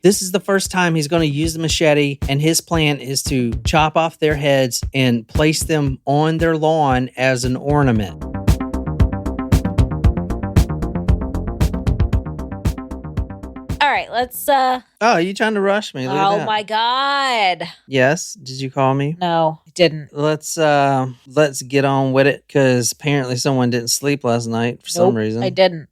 This is the first time he's going to use the machete, and his plan is to chop off their heads and place them on their lawn as an ornament. All right, let's Oh, are you trying to rush me? Look at Oh that. my God. Yes, did you call me? No, I didn't. Let's get on with it, because apparently someone didn't sleep last night for some reason. I didn't.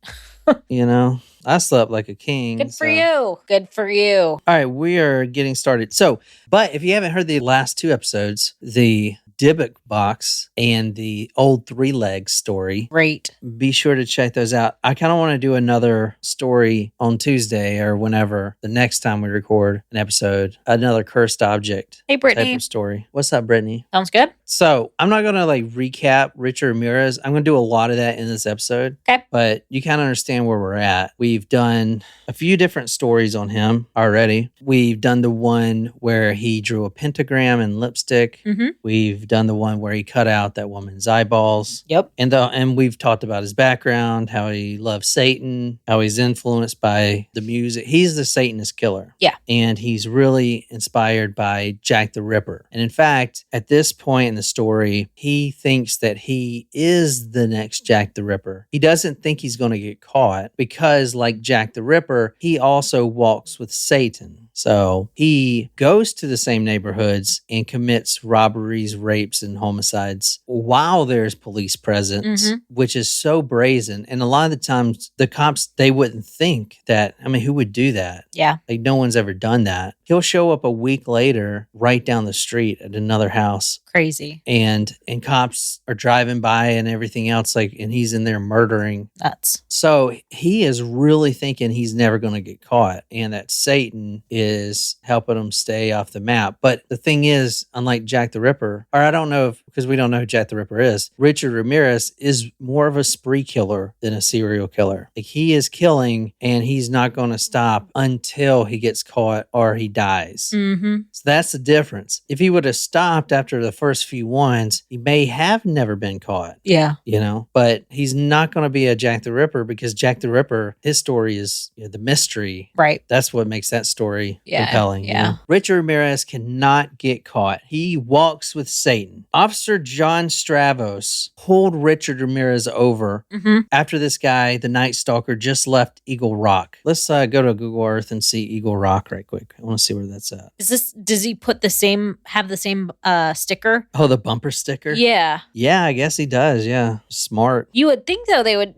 You know, I slept like a king. Good for you. Good for you. All right, we are getting started. So, but if you haven't heard the last two episodes, the Dybbuk box and the old Three Legs story. Great. Be sure to check those out. I kind of want to do another story on Tuesday or whenever the next time we record an episode, another cursed object. Hey, Brittany. Type of story. What's up, Brittany? Sounds good. So I'm not going to recap Richard Ramirez. I'm going to do a lot of that in this episode. Okay. But you kind of understand where we're at. We've done a few different stories on him already. We've done the one where he drew a pentagram in lipstick. Mm-hmm. We've done the one where he cut out that woman's eyeballs. Yep. And we've talked about his background, how he loves Satan, how he's influenced by the music. He's the Satanist killer. Yeah. And he's really inspired by Jack the Ripper. And in fact, at this point in the story, he thinks that he is the next Jack the Ripper. He doesn't think he's going to get caught because, like Jack the Ripper, he also walks with Satan. So he goes to the same neighborhoods and commits robberies, rapes, and homicides while there's police presence, which is so brazen. And a lot of the times, the cops, they wouldn't think that. I mean, who would do that? Yeah. Like, no one's ever done that. He'll show up a week later right down the street at another house. Crazy. And cops are driving by and everything else, and he's in there murdering. Nuts. So he is really thinking he's never going to get caught and that Satan is helping him stay off the map. But the thing is, unlike Jack the Ripper, or I don't know because we don't know who Jack the Ripper is, Richard Ramirez is more of a spree killer than a serial killer. Like, he is killing and he's not going to stop until he gets caught or he dies. Mm-hmm. So that's the difference. If he would have stopped after the first few ones, he may have never been caught. Yeah. You know, but he's not going to be a Jack the Ripper because Jack the Ripper, his story is the mystery. Right. That's what makes that story compelling. Yeah. You know? Richard Ramirez cannot get caught. He walks with Satan. Officer John Stravos pulled Richard Ramirez over after this guy, the Night Stalker, just left Eagle Rock. Let's go to Google Earth and see Eagle Rock right quick. I want to see where that's at. Does he have the same sticker? Oh, the bumper sticker? Yeah. Yeah, I guess he does. Yeah. Smart. You would think, though, they would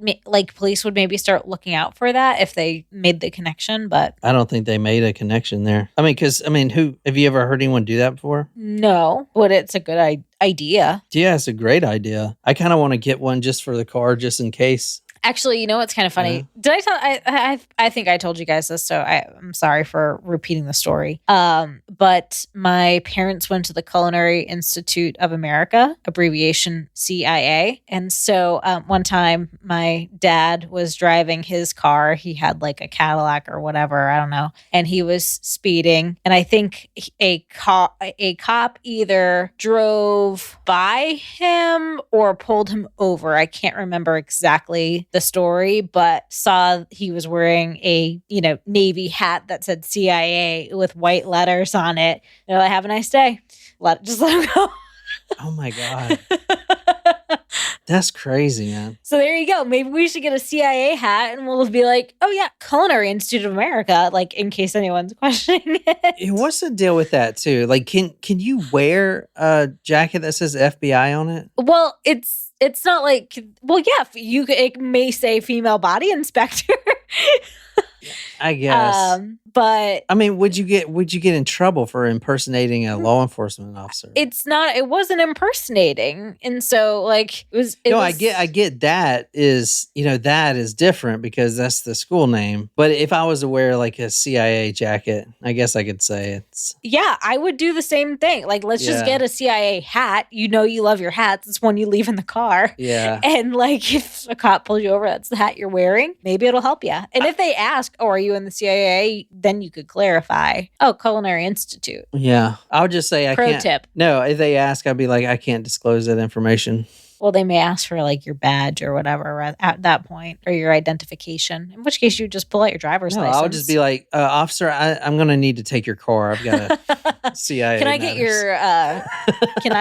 police would maybe start looking out for that if they made the connection, but I don't think they made a connection there. I mean, who have you ever heard anyone do that before? No, but it's a good idea. Yeah, it's a great idea. I kind of want to get one just for the car, just in case. Actually, you know what's kind of funny? Yeah. Did I tell? I think I told you guys this, so I'm sorry for repeating the story. But my parents went to the Culinary Institute of America, abbreviation CIA, and so one time my dad was driving his car. He had like a Cadillac or whatever, I don't know, and he was speeding, and I think a cop either drove by him or pulled him over. I can't remember exactly the story, but saw he was wearing a Navy hat that said CIA with white letters on it. They're like, "Have a nice day." Just let him go. Oh my God. That's crazy, man. So there you go. Maybe we should get a CIA hat and we'll be like, oh yeah, Culinary Institute of America, like in case anyone's questioning it. What's the deal with that too? Like, can you wear a jacket that says FBI on it? Well, it's not like, well, yeah, it may say female body inspector. I guess. But I mean, would you get in trouble for impersonating a law enforcement officer? It wasn't impersonating. And so like I get that is, that is different because that's the school name. But if I was to wear like a CIA jacket, I guess I could say it's. Yeah, I would do the same thing. Like, let's just get a CIA hat. You love your hats. It's one you leave in the car. Yeah. And like, if a cop pulls you over, that's the hat you're wearing. Maybe it'll help you. And if they ask, oh, are you in the CIA? Then you could clarify. Oh, Culinary Institute. Yeah. I'll just say I can't. Pro tip. No, if they ask, I'll be like, I can't disclose that information. Well, they may ask for like your badge or whatever at that point, or your identification. In which case, you just pull out your driver's license. I'll just be like, officer, I'm going to need to take your car. I've got a CIA. Can I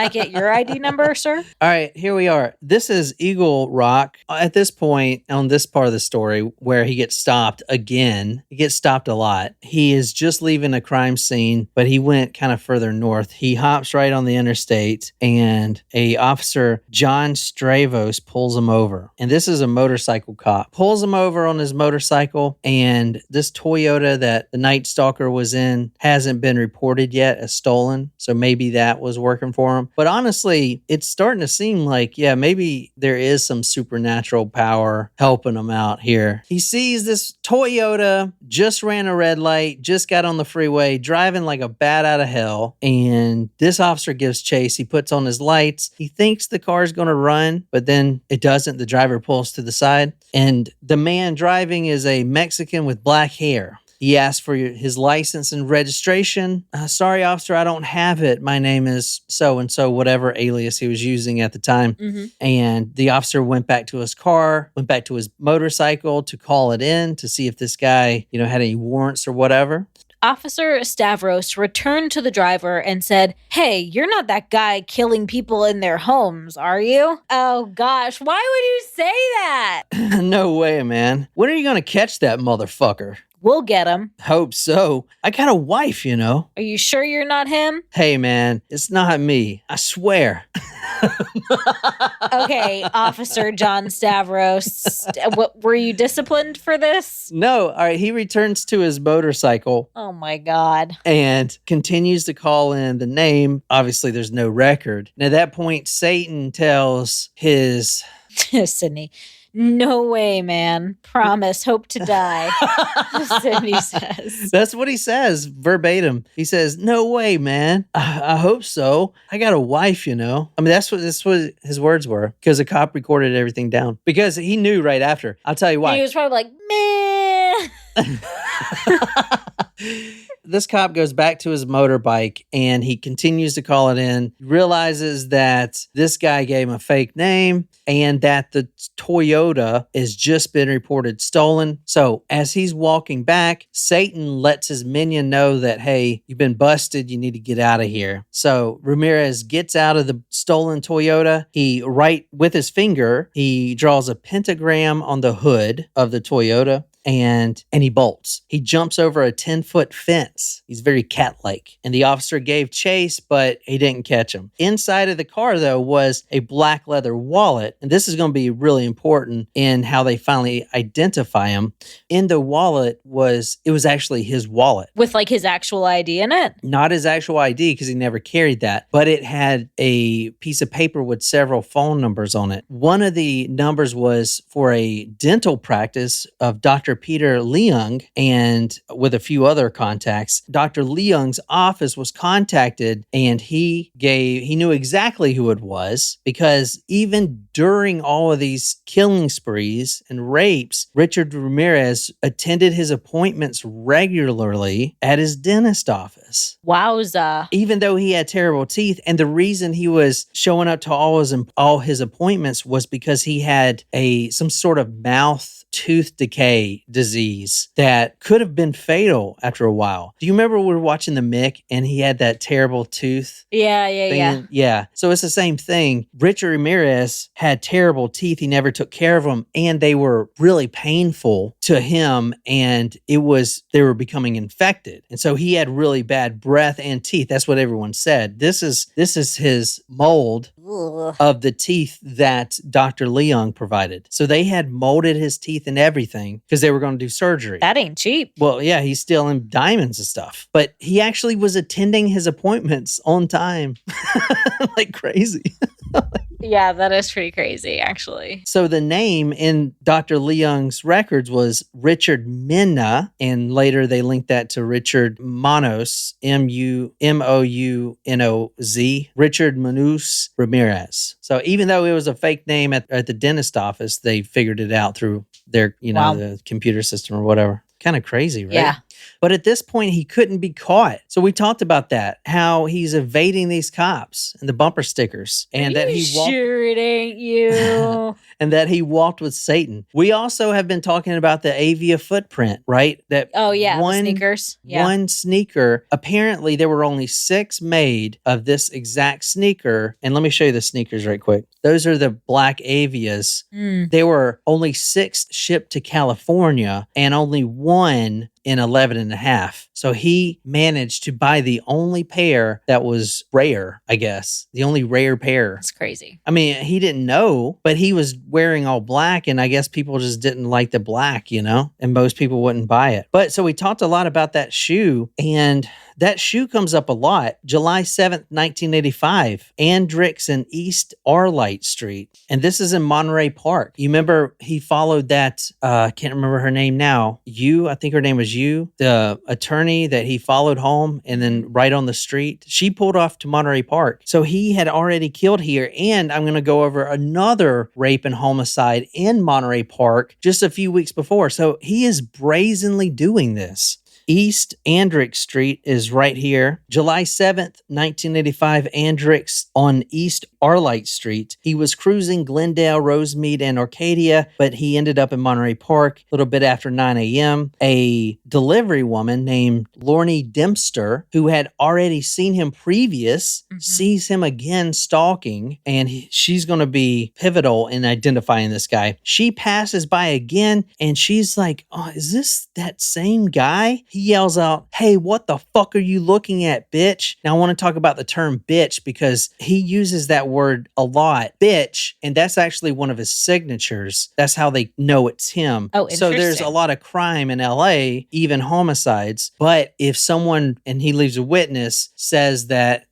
get your ID number, sir? All right, here we are. This is Eagle Rock. At this point, on this part of the story, where he gets stopped again, he gets stopped a lot. He is just leaving a crime scene, but he went kind of further north. He hops right on the interstate, and a officer, John Stravos, pulls him over. And this is a motorcycle cop. Pulls him over on his motorcycle, and this Toyota that the Night Stalker was in hasn't been reported yet as stolen. So maybe that was working for him. But honestly, it's starting to seem like, yeah, maybe there is some supernatural power helping him out here. He sees this Toyota, just ran a red light, just got on the freeway, driving like a bat out of hell. And this officer gives chase. He puts on his lights. He thinks the car's going to run, but then it doesn't. The driver pulls to the side. And the man driving is a Mexican with black hair. He asked for his license and registration. Sorry, officer, I don't have it. My name is so-and-so, whatever alias he was using at the time. Mm-hmm. And the officer went back to his car, went back to his motorcycle to call it in to see if this guy, had any warrants or whatever. Officer Stavros returned to the driver and said, "Hey, you're not that guy killing people in their homes, are you?" Oh, gosh. Why would you say that? No way, man. When are you going to catch that motherfucker? We'll get him. Hope so. I got a wife, Are you sure you're not him? Hey, man, it's not me. I swear. Okay, Officer John Stavros. Were you disciplined for this? No. All right. He returns to his motorcycle. Oh, my God. And continues to call in the name. Obviously, there's no record. And at that point, Satan tells his... Sydney, "No way, man. Promise, hope to die." Sydney says. That's what he says, verbatim. He says, "No way, man. I hope so. I got a wife, I mean, that's what his words were, because the cop recorded everything down. Because he knew right after. I'll tell you why. And he was probably like, man. This cop goes back to his motorbike and he continues to call it in, realizes that this guy gave him a fake name and that the Toyota has just been reported stolen. So as he's walking back, Satan lets his minion know that, hey, you've been busted. You need to get out of here. So Ramirez gets out of the stolen Toyota. He, right with his finger, he draws a pentagram on the hood of the Toyota. And he bolts. He jumps over a 10-foot fence. He's very cat-like. And the officer gave chase, but he didn't catch him. Inside of the car, though, was a black leather wallet. And this is going to be really important in how they finally identify him. In the wallet was actually his wallet. With like his actual ID in it? Not his actual ID, because he never carried that. But it had a piece of paper with several phone numbers on it. One of the numbers was for a dental practice of Dr. Peter Leung, and with a few other contacts. Dr. Leung's office was contacted, and he knew exactly who it was, because even during all of these killing sprees and rapes, Richard Ramirez attended his appointments regularly at his dentist office. Wowza. Even though he had terrible teeth, and the reason he was showing up to all his appointments was because he had some sort of tooth decay disease that could have been fatal after a while. Do you remember we were watching The Mick and he had that terrible tooth? Yeah. So it's the same thing. Richard Ramirez had terrible teeth. He never took care of them, and they were really painful to him, and they were becoming infected. And so he had really bad breath and teeth. That's what everyone said. This is his mold of the teeth that Dr. Leung provided. So they had molded his teeth and everything because they were going to do surgery. That ain't cheap. Well, yeah, he's stealing diamonds and stuff. But he actually was attending his appointments on time. Like crazy. Yeah, that is pretty crazy, actually. So the name in Dr. Leung's records was Richard Minna, and later they linked that to Richard Manos, Mounoz, Richard Manus Ramirez. So even though it was a fake name at the dentist office, they figured it out through their, the computer system or whatever. Kind of crazy, right? Yeah. But at this point, he couldn't be caught. So we talked about that, how he's evading these cops and the bumper stickers, and that he walked. Sure, it ain't you. And that he walked with Satan. We also have been talking about the Avia footprint, right? That the sneakers. Yeah. One sneaker. Apparently, there were only 6 made of this exact sneaker. And let me show you the sneakers right quick. Those are the black Avias. There were only 6 shipped to California and only 1 in 11 and a half. So he managed to buy the only pair that was rare, I guess. The only rare pair. That's crazy. I mean, he didn't know, but he was wearing all black, and I guess people just didn't like the black, and most people wouldn't buy it. But so we talked a lot about that shoe, and that shoe comes up a lot. July 7th, 1985, Andrix and East Arlight Street. And this is in Monterey Park. You remember he followed that, can't remember her name now. I think her name was the attorney that he followed home, and then right on the street, she pulled off to Monterey Park. So he had already killed here. And I'm going to go over another rape and homicide in Monterey Park just a few weeks before. So he is brazenly doing this. East Andrix Street is right here. July 7th, 1985, Andrix on East Arlight Street. He was cruising Glendale, Rosemead, and Arcadia, but he ended up in Monterey Park a little bit after 9 a.m. A delivery woman named Lorne Dempster, who had already seen him previous, sees him again stalking, and she's going to be pivotal in identifying this guy. She passes by again, and she's like, "Oh, is this that same guy?" He yells out, "Hey, what the fuck are you looking at, bitch?" Now, I want to talk about the term bitch because he uses that word a lot, bitch, and that's actually one of his signatures. That's how they know it's him. Oh, so there's a lot of crime in LA, even homicides. But if someone, and he leaves a witness, says that,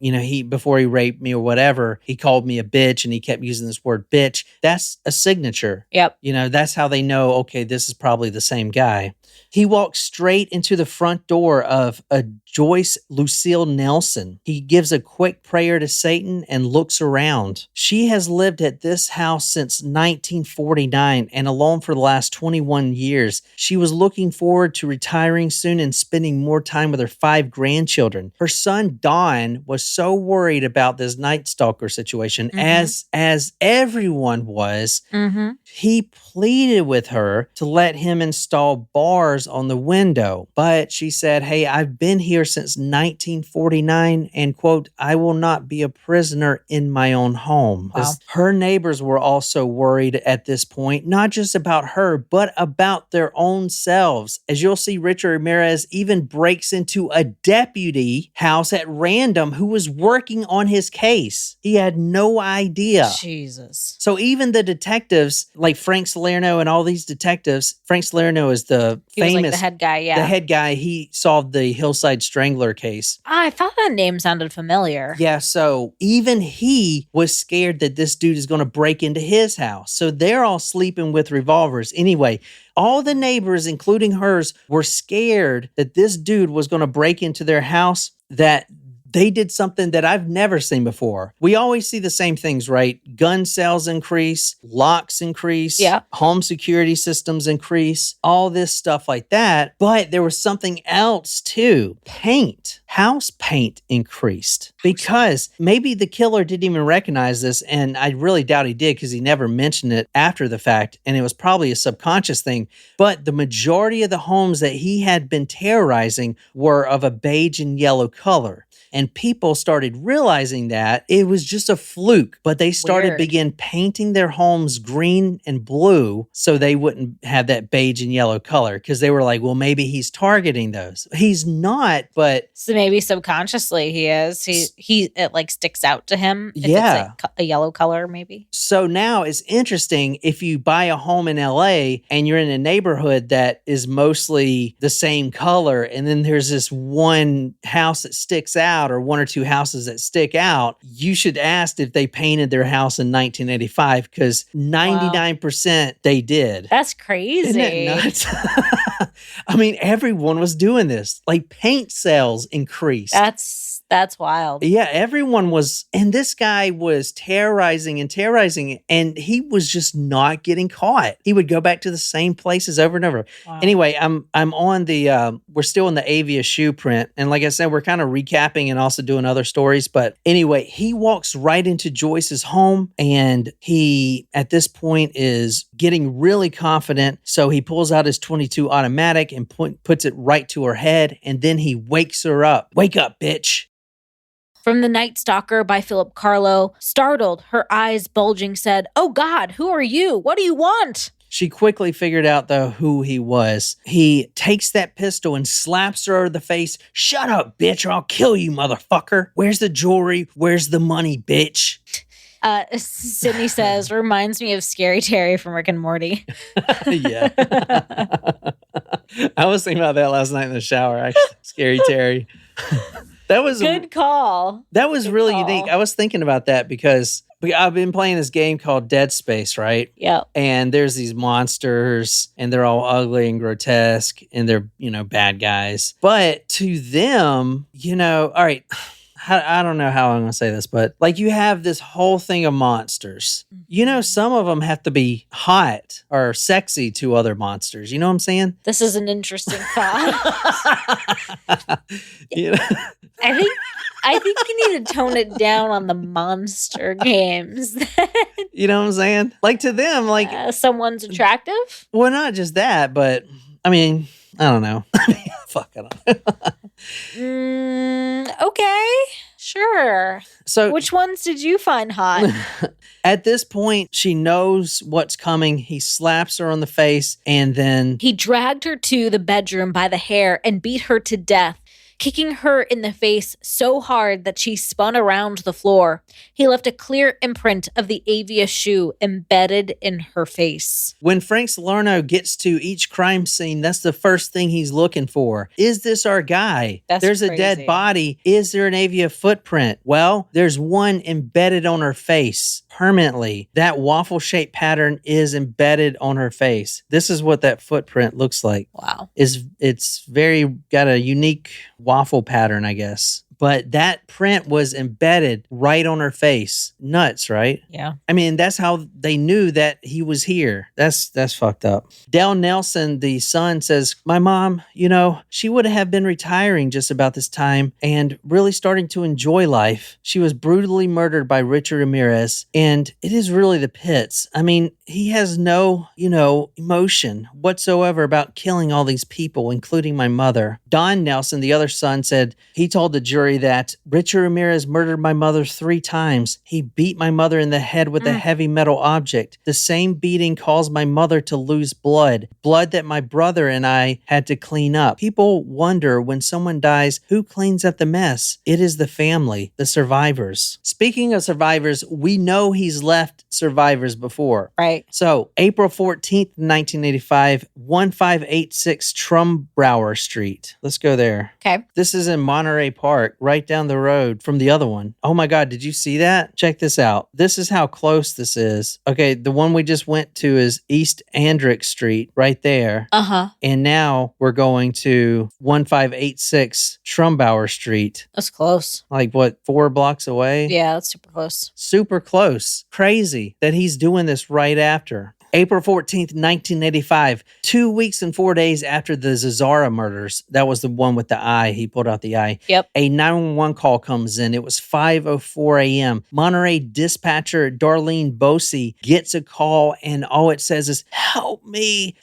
before he raped me or whatever, he called me a bitch and he kept using this word bitch, that's a signature. Yep. That's how they know, okay, this is probably the same guy. He walks straight into the front door of a Joyce Lucille Nelson. He gives a quick prayer to Satan and looks around. She has lived at this house since 1949 and alone for the last 21 years. She was looking forward to retiring soon and spending more time with her 5 grandchildren. Her son, Don, was so worried about this Night Stalker situation, as everyone was. He pleaded with her to let him install bars on the window. But she said, "Hey, I've been here since 1949 and, quote, I will not be a prisoner in my own home." Wow. Her neighbors were also worried at this point, not just about her, but about their own selves. As you'll see, Richard Ramirez even breaks into a deputy house at random who was working on his case. He had no idea. Jesus. So even the detectives, like Frank Salerno and all these detectives, Frank Salerno is the famous, like the head guy, yeah. The head guy, he solved the Hillside Strangler case. I thought that name sounded familiar. Yeah, so even he was scared that this dude is going to break into his house. So they're all sleeping with revolvers. Anyway, all the neighbors, including hers, were scared that this dude was going to break into their house, that they did something that I've never seen before. We always see the same things, right? Gun sales increase, locks increase, home security systems increase, all this stuff like that. But there was something else too. Paint. House paint increased because maybe the killer didn't even recognize this, and I really doubt he did because he never mentioned it after the fact, and it was probably a subconscious thing. But the majority of the homes that he had been terrorizing were of a beige and yellow color. And people started realizing that it was just a fluke, but they started begin painting their homes green and blue so they wouldn't have that beige and yellow color, because they were like, well, maybe he's targeting those. He's not, but so maybe subconsciously he is. It like sticks out to him. If yeah, it's a yellow color, maybe. So now it's interesting if you buy a home in LA and you're in a neighborhood that is mostly the same color, and then there's this one house that sticks out, or 1 or 2 houses that stick out, you should ask if they painted their house in 1985, because 99% they did. That's crazy. Isn't that nuts? I mean, everyone was doing this. Like paint sales increased. That's wild. Yeah, everyone was, and this guy was terrorizing, and he was just not getting caught. He would go back to the same places over and over. Wow. Anyway, I'm on the we're still in the Avia shoe print, and like I said, we're kind of recapping and also doing other stories. But anyway, he walks right into Joyce's home, and he at this point is getting really confident. So he pulls out his .22 automatic and puts it right to her head, and then he wakes her up. Wake up, bitch. From The Night Stalker by Philip Carlo, startled, her eyes bulging, said, "Oh God, who are you? What do you want?" She quickly figured out, though, who he was. He takes that pistol and slaps her in the face. "Shut up, bitch, or I'll kill you, motherfucker. Where's the jewelry? Where's the money, bitch?" Sydney says, reminds me of Scary Terry from Rick and Morty. Yeah. I was thinking about that last night in the shower, actually. Scary Terry. That was good call. That was Good really call. unique. I was thinking about that because I've been playing this game called Dead Space, right? Yeah. And there's these monsters, and they're all ugly and grotesque, and they're, bad guys. But to them, all right, I don't know how I'm going to say this, but like you have this whole thing of monsters. Some of them have to be hot or sexy to other monsters. You know what I'm saying? This is an interesting thought. I think you need to tone it down on the monster games. You know what I'm saying? Like to them, like someone's attractive? Well, not just that, but I mean, I don't know. Fuck, I don't know. Okay, sure. So, which ones did you find hot? At this point, she knows what's coming. He slaps her on the face, and then he dragged her to the bedroom by the hair and beat her to death, kicking her in the face so hard that she spun around the floor. He left a clear imprint of the Avia shoe embedded in her face. When Frank Salerno gets to each crime scene, that's the first thing he's looking for. Is this our guy? There's crazy. A dead body. Is there an Avia footprint? Well, there's one embedded on her face permanently. That waffle-shaped pattern is embedded on her face. This is what that footprint looks like. Wow. It's very got a unique waffle pattern, I guess. But that print was embedded right on her face. Nuts, right? Yeah. I mean, that's how they knew that he was here. That's fucked up. Dale Nelson, the son, says, "My mom, she would have been retiring just about this time and really starting to enjoy life. She was brutally murdered by Richard Ramirez, and it is really the pits. I mean, he has no, emotion whatsoever about killing all these people, including my mother." Don Nelson, the other son, said he told the jury that Richard Ramirez murdered my mother 3 times. He beat my mother in the head with a heavy metal object. The same beating caused my mother to lose blood that my brother and I had to clean up. People wonder when someone dies, who cleans up the mess? It is the family, the survivors. Speaking of survivors, we know he's left survivors before. Right. So, April 14th, 1985, 1586 Trumbauer Street. Let's go there. Okay. This is in Monterey Park, right down the road from the other one. Oh my God, did you see that? Check this out. This is how close this is. Okay, the one we just went to is East Andrick Street, right there. Uh-huh. And now we're going to 1586 Trumbauer Street. That's close. Like what, 4 blocks away? Yeah, that's super close. Super close. Crazy that he's doing this right after. April 14th, 1985, 2 weeks and 4 days after the Zazzara murders. That was the one with the eye. He pulled out the eye. Yep. A 911 call comes in. It was 5:04 a.m. Monterey dispatcher Darlene Bosey gets a call, and all it says is, help me.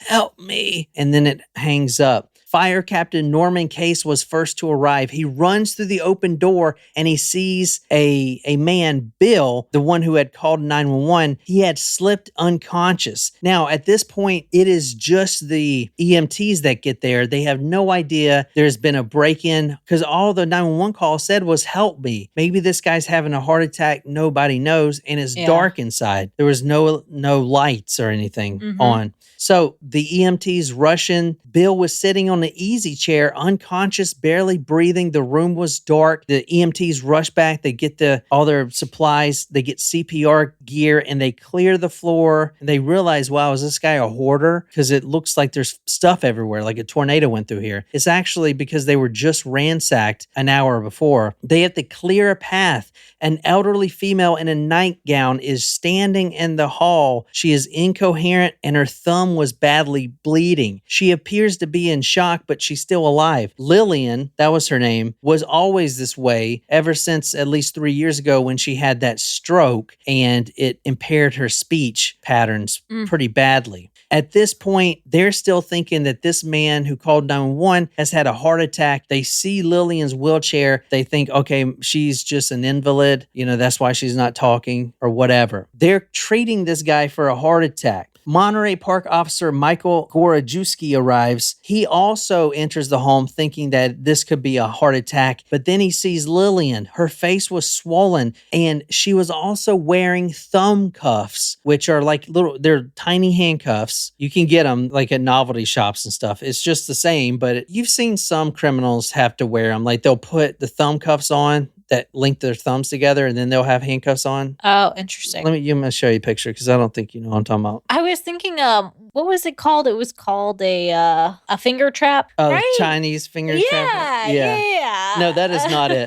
And then it hangs up. Fire Captain Norman Case was first to arrive. He runs through the open door and he sees a man, Bill, the one who had called 911. He had slipped unconscious. Now, at this point, it is just the EMTs that get there. They have no idea there's been a break-in because all the 911 call said was, help me. Maybe this guy's having a heart attack. Nobody knows. And it's dark inside. There was no lights or anything on. So the EMTs rush in. Bill was sitting on on an easy chair, unconscious, barely breathing. The room was dark. The EMTs rush back. They get all their supplies. They get CPR gear and they clear the floor. And they realize, wow, is this guy a hoarder? Because it looks like there's stuff everywhere, like a tornado went through here. It's actually because they were just ransacked an hour before. They have to clear a path. An elderly female in a nightgown is standing in the hall. She is incoherent and her thumb was badly bleeding. She appears to be in shock, but she's still alive. Lillian, that was her name, was always this way ever since at least 3 years ago when she had that stroke and it impaired her speech patterns pretty badly. At this point, they're still thinking that this man who called 911 has had a heart attack. They see Lillian's wheelchair. They think, okay, she's just an invalid. You know, that's why she's not talking or whatever. They're treating this guy for a heart attack. Monterey Park officer Michael Gorajewski arrives. He also enters the home thinking that this could be a heart attack, but then he sees Lillian. Her face was swollen, and she was also wearing thumb cuffs, which are like they're tiny handcuffs. You can get them like at novelty shops and stuff. It's just the same, but you've seen some criminals have to wear them. Like they'll put the thumb cuffs on that link their thumbs together, and then they'll have handcuffs on. Oh, interesting. I'm going to show you a picture because I don't think you know what I'm talking about. I was thinking, what was it called? It was called a finger trap, right? Chinese finger trap. Yeah. No, that is not it.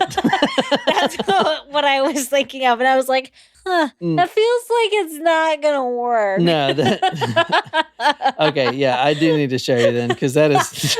That's what I was thinking of, and I was like, that feels like it's not going to work. No. Okay, yeah, I do need to show you then because that is...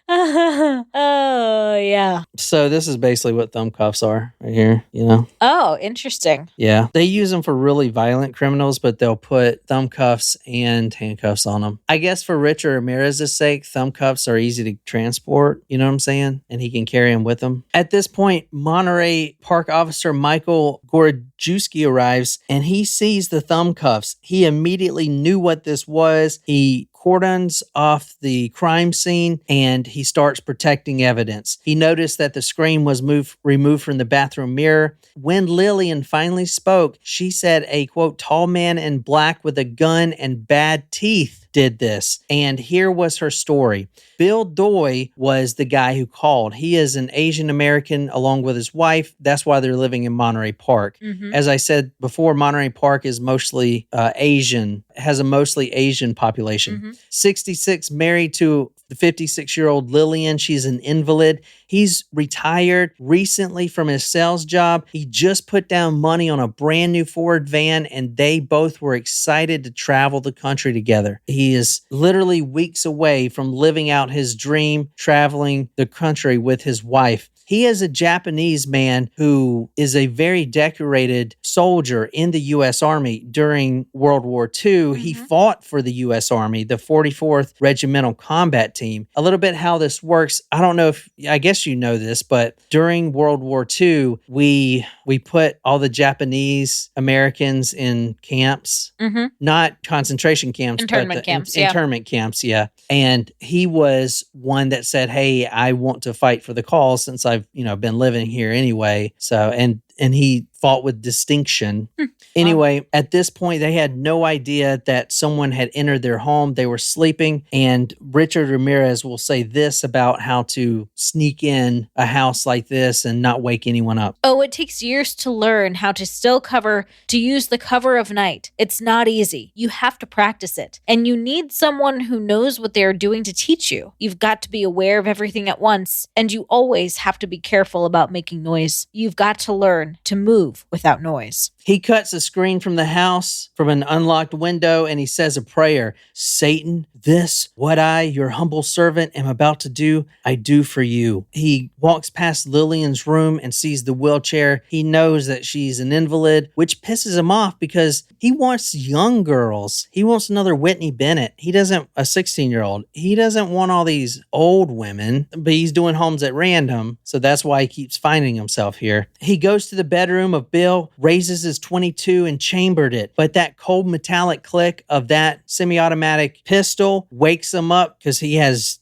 Oh, yeah. So this is basically what thumb cuffs are right here, you know? Oh, interesting. Yeah. They use them for really violent criminals, but they'll put thumb cuffs and handcuffs on them. I guess for Richard Ramirez's sake, thumb cuffs are easy to transport, you know what I'm saying? And he can carry them with him. At this point, Monterey Park officer Michael Gorajewski arrives and he sees the thumb cuffs. He immediately knew what this was. He cordons off the crime scene and he starts protecting evidence. He noticed that the screen was removed from the bathroom mirror. When Lillian finally spoke, she said a, quote, tall man in black with a gun and bad teeth did this. And here was her story. Bill Doy was the guy who called. He is an Asian American along with his wife. That's why they're living in Monterey Park. Mm-hmm. As I said before, Monterey Park is mostly Asian, has a mostly Asian population. Mm-hmm. 66, married to the 56-year-old Lillian. She's an invalid. He's retired recently from his sales job. He just put down money on a brand new Ford van, and they both were excited to travel the country together. He is literally weeks away from living out his dream, traveling the country with his wife. He is a Japanese man who is a very decorated soldier in the U.S. Army during World War II. Mm-hmm. He fought for the U.S. Army, the 44th Regimental Combat Team. A little bit how this works, I don't know if, I guess you know this, but during World War II, we put all the Japanese Americans in camps, not concentration camps, internment camps. Internment camps, yeah. And he was one that said, hey, I want to fight for the cause since I've been living here anyway. So, and he fought with distinction. Anyway, at this point, they had no idea that someone had entered their home. They were sleeping. And Richard Ramirez will say this about how to sneak in a house like this and not wake anyone up. Oh, it takes years to learn how to to use the cover of night. It's not easy. You have to practice it. And you need someone who knows what they're doing to teach you. You've got to be aware of everything at once. And you always have to be careful about making noise. You've got to learn to move without noise. He cuts a screen from the house from an unlocked window and he says a prayer. Satan, this, what I, your humble servant, am about to do, I do for you. He walks past Lillian's room and sees the wheelchair. He knows that she's an invalid, which pisses him off because he wants young girls. He wants another Whitney Bennett. He doesn't, a 16-year-old. He doesn't want all these old women, but he's doing homes at random. So that's why he keeps finding himself here. He goes to to the bedroom of Bill, raises his 22 and chambered it. But that cold metallic click of that semi-automatic pistol wakes him up because he has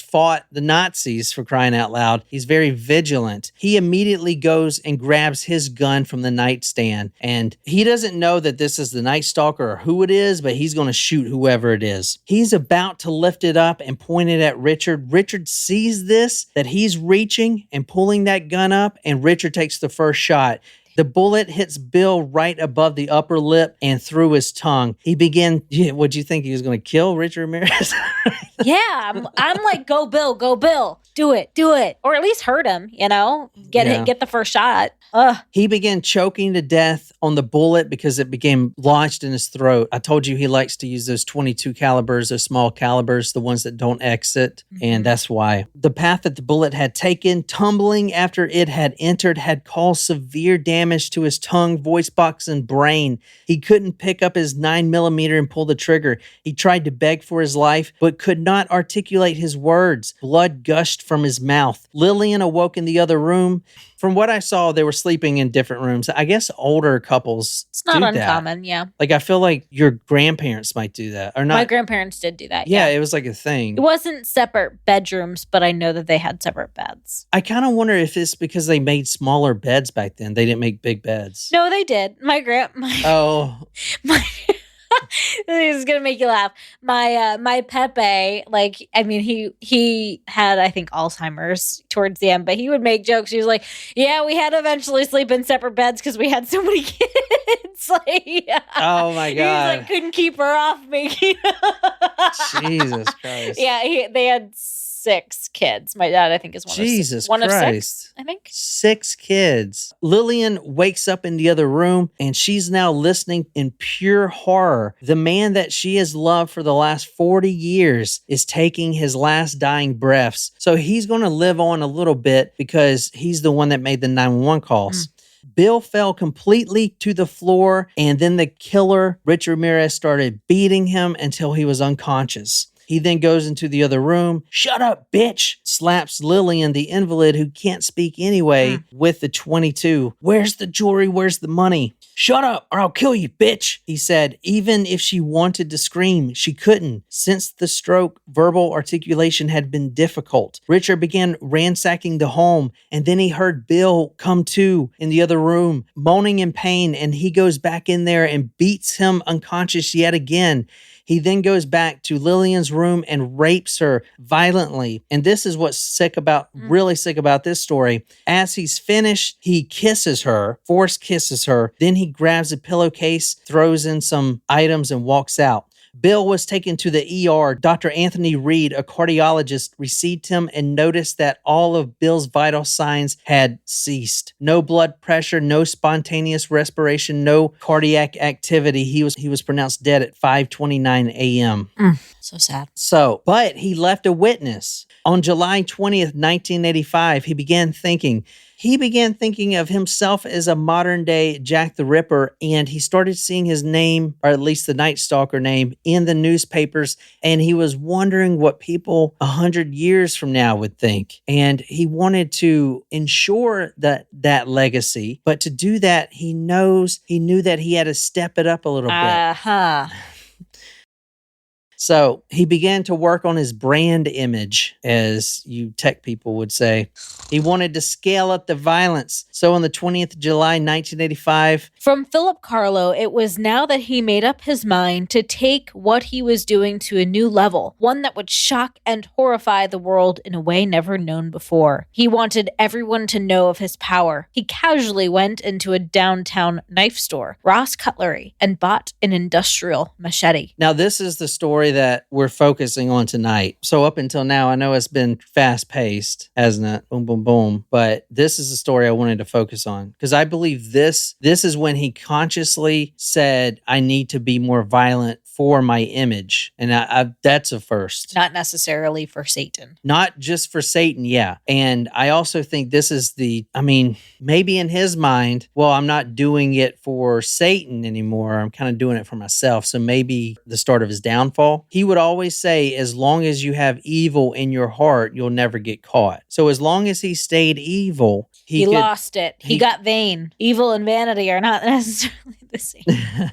fought the Nazis, for crying out loud. He's very vigilant. He immediately goes and grabs his gun from the nightstand. And he doesn't know that this is the Night Stalker or who it is, but he's going to shoot whoever it is. He's about to lift it up and point it at Richard. Richard sees this, that he's reaching and pulling that gun up, and Richard takes the first shot. The bullet hits Bill right above the upper lip and through his tongue. He began, what'd you think? He was going to kill Richard Ramirez? Yeah, I'm like, go Bill, do it. Or at least hurt him, get the first shot. Ugh. He began choking to death on the bullet because it became lodged in his throat. I told you he likes to use those 22 calibers, those small calibers, the ones that don't exit. Mm-hmm. And that's why. The path that the bullet had taken, tumbling after it had entered, had caused severe damage to his tongue, voice box, and brain. He couldn't pick up his 9mm and pull the trigger. He tried to beg for his life, but could not articulate his words. Blood gushed from his mouth. Lillian awoke in the other room. From what I saw, they were sleeping in different rooms. I guess older couples It's not do uncommon, that. yeah. Like, I feel like your grandparents might do that. Or not. My grandparents did do that, Yeah, it was like a thing. It wasn't separate bedrooms, but I know that they had separate beds. I kind of wonder if it's because they made smaller beds back then. They didn't make big beds. No, they did. My this is gonna make you laugh. My Pepe, he had, I think, Alzheimer's towards the end, but he would make jokes. He was like, "Yeah, we had to eventually sleep in separate beds because we had so many kids." Oh my god, he was like, couldn't keep her off me. Jesus Christ. Yeah, they had 6 kids. My dad, I think, is one of 6. I think 6 kids. Lillian wakes up in the other room, and she's now listening in pure horror. The man that she has loved for the last 40 years is taking his last dying breaths. So he's going to live on a little bit because he's the one that made the 911 calls. Bill fell completely to the floor, and then the killer, Richard Ramirez, started beating him until he was unconscious. He then goes into the other room. "Shut up, bitch!" Slaps Lillian, the invalid who can't speak anyway, with the 22. "Where's the jewelry? Where's the money?" "Shut up or I'll kill you, bitch," he said. Even if she wanted to scream, she couldn't. Since the stroke, verbal articulation had been difficult. Richard began ransacking the home, and then he heard Bill come to in the other room, moaning in pain, and he goes back in there and beats him unconscious yet again. He then goes back to Lillian's room and rapes her violently. And this is what's really sick about this story. As he's finished, he kisses her, force kisses her. Then he grabs a pillowcase, throws in some items, and walks out. Bill was taken to the ER. Dr. Anthony Reed, a cardiologist, received him and noticed that all of Bill's vital signs had ceased. No blood pressure, no spontaneous respiration, no cardiac activity. He was pronounced dead at 5:29 a.m. So sad. But he left a witness. On July 20th, 1985, he began thinking of himself as a modern-day Jack the Ripper, and he started seeing his name, or at least the Night Stalker name, in the newspapers, and he was wondering what people 100 years from now would think. And he wanted to ensure that legacy, but to do that, he knew that he had to step it up a little bit. So he began to work on his brand image, as you tech people would say. He wanted to scale up the violence. So on the 20th of July, 1985... From Philip Carlo, it was now that he made up his mind to take what he was doing to a new level, one that would shock and horrify the world in a way never known before. He wanted everyone to know of his power. He casually went into a downtown knife store, Ross Cutlery, and bought an industrial machete. Now, this is the story that we're focusing on tonight. So up until now, I know it's been fast-paced, hasn't it? Boom, boom, boom. But this is the story I wanted to focus on, because I believe this is when he consciously said, I need to be more violent for my image. And that's a first. Not necessarily for Satan. Not just for Satan, yeah. And I also think this is maybe in his mind, well, I'm not doing it for Satan anymore. I'm kind of doing it for myself. So maybe the start of his downfall. jail, he would always say, as long as you have evil in your heart, you'll never get caught. So as long as he stayed evil, he lost it. He got vain. Evil and vanity are not necessarily the same.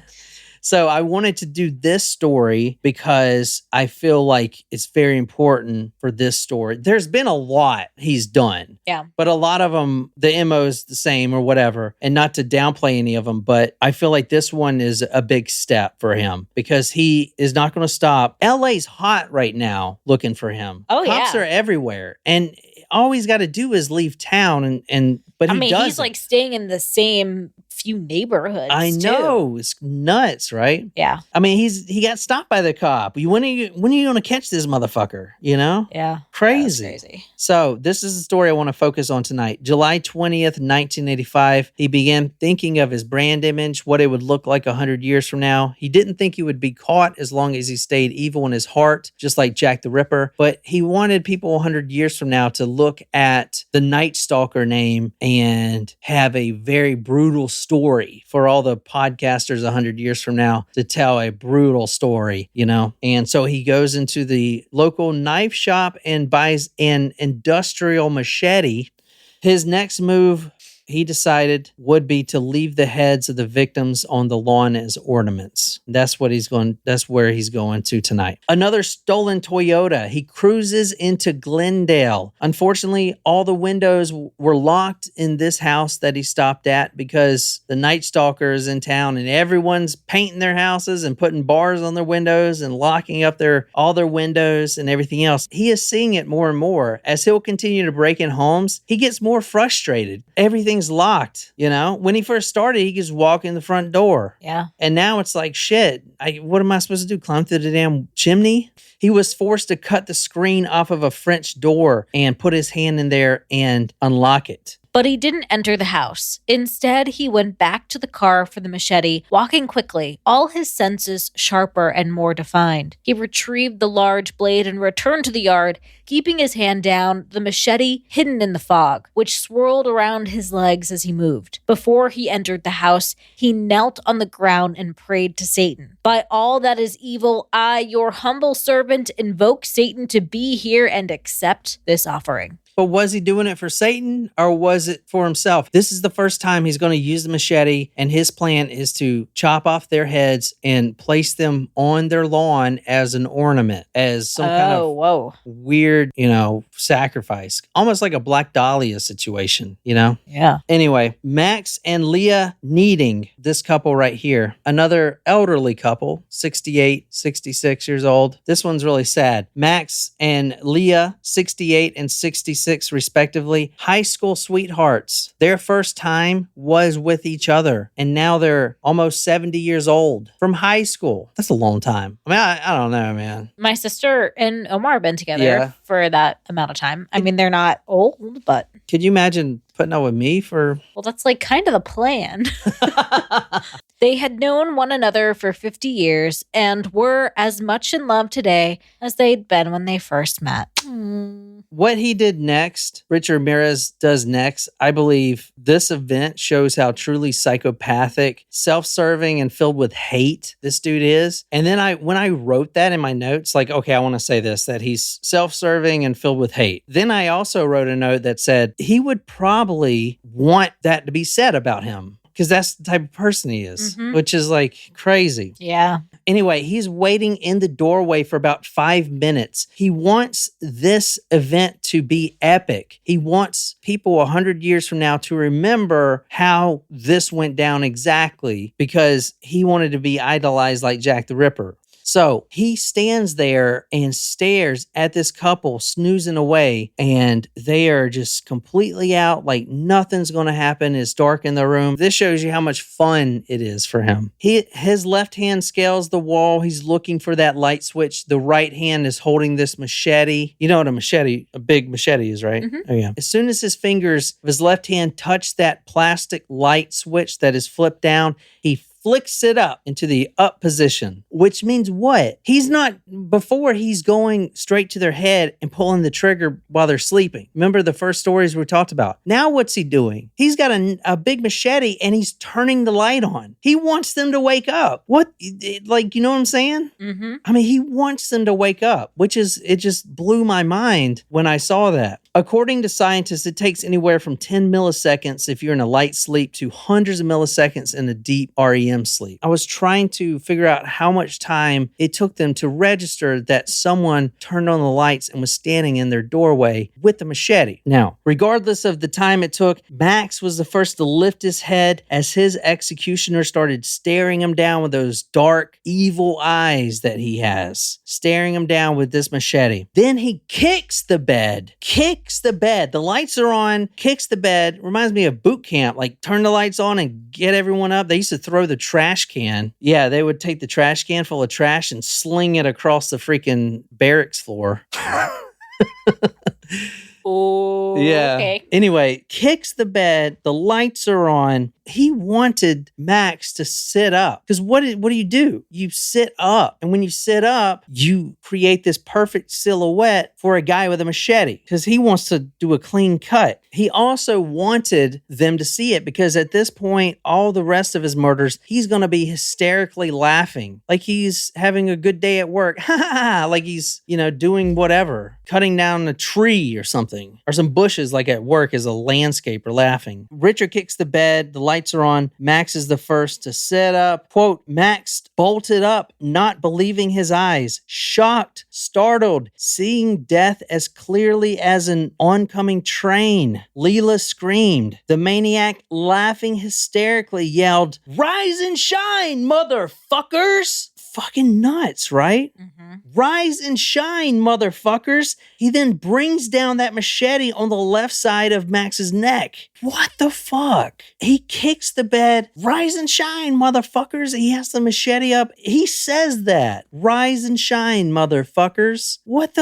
So I wanted to do this story because I feel like it's very important for this story. There's been a lot he's done. Yeah. But a lot of them, the MO is the same or whatever. And not to downplay any of them, but I feel like this one is a big step for him because he is not going to stop. LA's hot right now looking for him. Oh, Cops are everywhere. And all he's got to do is leave town but he doesn't. He's like staying in the same few neighborhoods. I know. It's nuts, right? Yeah. I mean, he got stopped by the cop. When are you going to catch this motherfucker? You know? Yeah. Crazy. That's crazy. So this is the story I want to focus on tonight. July 20th, 1985, he began thinking of his brand image, what it would look like 100 years from now. He didn't think he would be caught as long as he stayed evil in his heart, just like Jack the Ripper. But he wanted people 100 years from now to look at the Night Stalker name and have a very brutal story for all the podcasters 100 years from now to tell a brutal story, you know? And so he goes into the local knife shop and buys an industrial machete. His next move, he decided, would be to leave the heads of the victims on the lawn as ornaments. That's where he's going to tonight. Another stolen Toyota. He cruises into Glendale. Unfortunately, all the windows were locked in this house that he stopped at because the Night Stalker is in town and everyone's painting their houses and putting bars on their windows and locking up all their windows and everything else. He is seeing it more and more. As he'll continue to break in homes, he gets more frustrated. Everything's locked, you know? When he first started, he could just walk in the front door. Yeah. And now it's like, shit, what am I supposed to do? Climb through the damn chimney? He was forced to cut the screen off of a French door and put his hand in there and unlock it. But he didn't enter the house. Instead, he went back to the car for the machete, walking quickly, all his senses sharper and more defined. He retrieved the large blade and returned to the yard, keeping his hand down, the machete hidden in the fog, which swirled around his legs as he moved. Before he entered the house, he knelt on the ground and prayed to Satan. By all that is evil, I, your humble servant, invoke Satan to be here and accept this offering. But was he doing it for Satan or was it for himself? This is the first time he's going to use the machete, and his plan is to chop off their heads and place them on their lawn as an ornament, as some kind of weird, sacrifice. Almost like a Black Dahlia situation, Yeah. Anyway, Max and Leah Kneiding, this couple right here, another elderly couple, 68, 66 years old. This one's really sad. Max and Leah, 68 and 66 respectively, high school sweethearts. Their first time was with each other, and now they're almost 70 years old from high school. That's a long time. I mean, I don't know, man. My sister and Omar have been together for that amount of time. I mean, they're not old, but... Could you imagine putting up with me for... Well, that's like kind of the plan. They had known one another for 50 years and were as much in love today as they'd been when they first met. What he did next, Richard Ramirez does next, I believe this event shows how truly psychopathic, self-serving, and filled with hate this dude is. And then when I wrote that in my notes, like, okay, I want to say this, that he's self-serving and filled with hate. Then I also wrote a note that said he would probably want that to be said about him, because that's the type of person he is, which is like crazy. Yeah. Anyway, he's waiting in the doorway for about 5 minutes. He wants this event to be epic. He wants people 100 years from now to remember how this went down exactly, because he wanted to be idolized like Jack the Ripper. So he stands there and stares at this couple snoozing away, and they are just completely out, like nothing's going to happen. It's dark in the room. This shows you how much fun it is for him. His left hand scales the wall. He's looking for that light switch. The right hand is holding this machete. You know what a big machete is, right? Mm-hmm. Oh, yeah. As soon as his fingers of his left hand touch that plastic light switch that is flipped down, he flicks it up into the up position, which means what? He's not, before he's going straight to their head and pulling the trigger while they're sleeping. Remember the first stories we talked about? Now what's he doing? He's got a big machete and he's turning the light on. He wants them to wake up. What, like, you know what I'm saying? Mm-hmm. I mean, he wants them to wake up, it just blew my mind when I saw that. According to scientists, it takes anywhere from 10 milliseconds if you're in a light sleep to hundreds of milliseconds in a deep REM sleep. I was trying to figure out how much time it took them to register that someone turned on the lights and was standing in their doorway with the machete. Now, regardless of the time it took, Max was the first to lift his head as his executioner started staring him down with those dark, evil eyes that he has, staring him down with this machete. Then he kicks the bed. The lights are on, kicks the bed. Reminds me of boot camp, like turn the lights on and get everyone up. They used to throw the trash can. Yeah, they would take the trash can full of trash and sling it across the freaking barracks floor. Oh, yeah. Okay. Anyway, kicks the bed. The lights are on. He wanted Max to sit up. Because what do? You sit up. And when you sit up, you create this perfect silhouette for a guy with a machete. Because he wants to do a clean cut. He also wanted them to see it because at this point, all the rest of his murders, he's going to be hysterically laughing. Like he's having a good day at work. Like he's, doing whatever. Cutting down a tree or something. Or some bushes like at work as a landscaper laughing. Richard kicks the bed. The lights are on. Max is the first to sit up. Quote, Max bolted up, not believing his eyes. Shocked, startled, seeing death as clearly as an oncoming train. Lela screamed. The maniac, laughing hysterically, yelled, "Rise and shine, motherfuckers!" Fucking nuts, right? Mm-hmm. Rise and shine, motherfuckers. He then brings down that machete on the left side of Max's neck. What the fuck? He kicks the bed. Rise and shine, motherfuckers. He has the machete up. He says that. Rise and shine, motherfuckers. What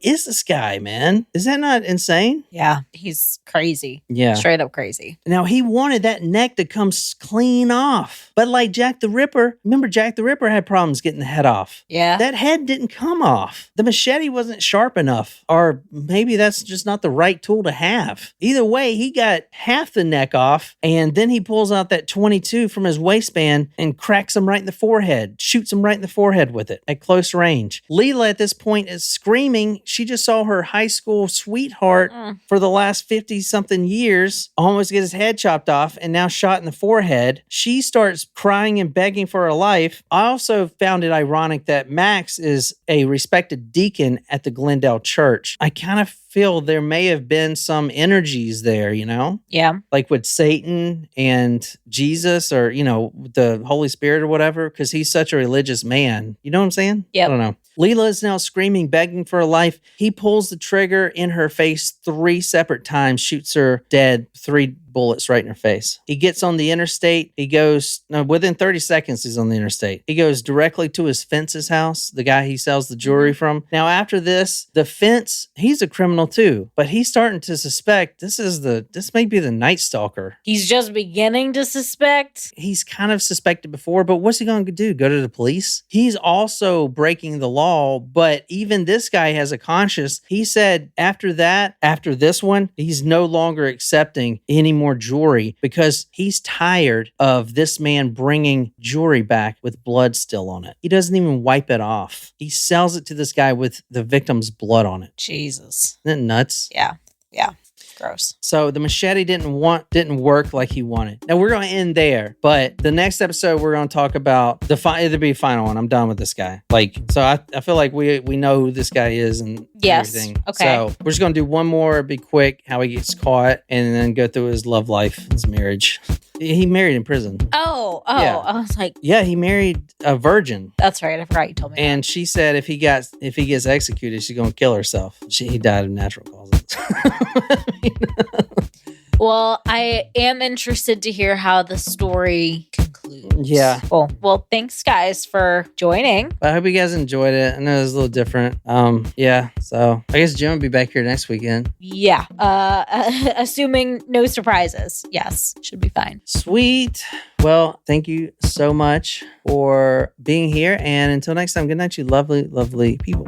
is this guy, man? Is that not insane? Yeah, he's crazy. Yeah. Straight up crazy. Now, he wanted that neck to come clean off. But like Jack the Ripper, remember Jack the Ripper had problems getting the head off. Yeah. That head didn't come off. The machete wasn't sharp enough. Or maybe that's just not the right tool to have. Either way, he got half the neck off, and then he pulls out that 22 from his waistband and cracks him right in the forehead, shoots him right in the forehead with it at close range. Lela at this point is screaming. She just saw her high school sweetheart for the last 50-something years almost get his head chopped off and now shot in the forehead. She starts crying and begging for her life. I also found it ironic that Max is a respected deacon at the Glendale church. I kind of feel there may have been some energies there, Yeah. like with Satan and Jesus or, the Holy Spirit or whatever, because he's such a religious man. You know what I'm saying? Yeah. I don't know. Lela is now screaming, begging for her life. He pulls the trigger in her face 3 separate times, shoots her dead, 3 bullets right in her face. He gets on the interstate. He goes, within 30 seconds, he's on the interstate. He goes directly to his fence's house, the guy he sells the jewelry from. Now, after this, the fence, he's a criminal too, but he's starting to suspect this may be the Night Stalker. He's just beginning to suspect. He's kind of suspected before, but what's he going to do? Go to the police? He's also breaking the law, but even this guy has a conscience. He said after this one, he's no longer accepting any more jewelry because he's tired of this man bringing jewelry back with blood still on it. He doesn't even wipe it off. He sells it to this guy with the victim's blood on it. Jesus. Isn't that nuts? Yeah. Gross. So the machete didn't work like he wanted. Now we're going to end there, but the next episode we're going to talk about it'll be a final one. I'm done with this guy. So I feel like we know who this guy is and everything. Okay. So we're just going to do one more, be quick, how he gets caught, and then go through his love life, his marriage. He married in prison. Oh, Yeah. I was like, Yeah, he married a virgin. that's right. I forgot you told me. And she said if he gets executed, she's going to kill herself. He died of natural causes. Well, I am interested to hear how the story concludes. Yeah. Cool. Well, thanks guys for joining. I hope you guys enjoyed it. I know it was a little different. Yeah. So I guess Jim will be back here next weekend. Yeah. Assuming no surprises. Yes. Should be fine. Sweet. Well, thank you so much for being here. And until next time, good night, you lovely, lovely people.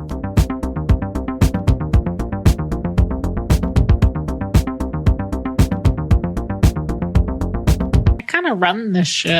I kind of run this shit.